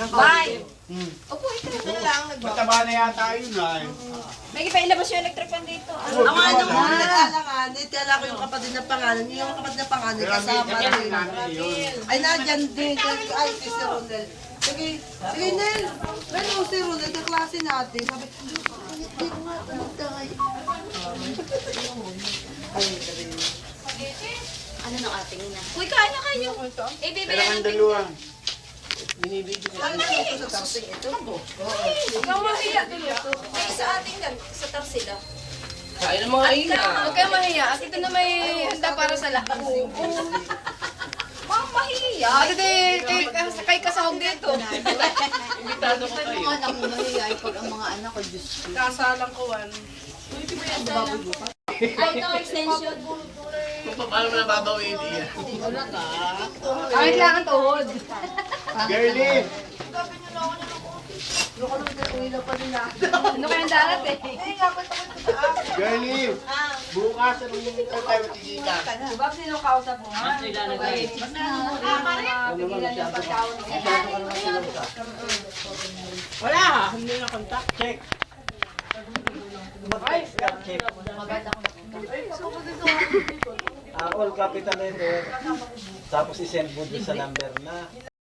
Bye! Opo, ikaw. Ito na lang, Mataba na yata yun ay. May ipailabas yung electric fan dito. Ang ano mo, nag-alangan, kala ko yung kapatid na pangalan, yung kapatid na pangalan, kasama rin. Ay, nandyan din. Ay, si Ronel. Sige, Nel. Ano si Ronel, kaklase natin. Sabi, hindi ko nga tumagtay. Ano ng ating ina? Uy, kaya kayo. Eh, bibili dalawa. Ano ito sa tarsing ito? Huwag kang mahiya. May sa ating sa tarsila. Kain ng mga ina. Huwag kang mahiya. At ito na may handa para sa lahat. Ma'am, mahiya. Kay kasahog dito. Imbitado ko kayo. Mga anak mo mahihay pag ang mga anak ko, Diyos ko. Kasalang ko, Ay, ito extension. Kung paano mo nababawiin niya. Ay, kailangan tuhod. Girlie! Ano kayang darat eh? Girlie! Bukas ang tayo tigitan. Diba sino kausap mo? Ha? Pigilan yung pagkaon. Wala, hindi na contact. Check. Check. All capital letter. Tapos isend mo dun sa number na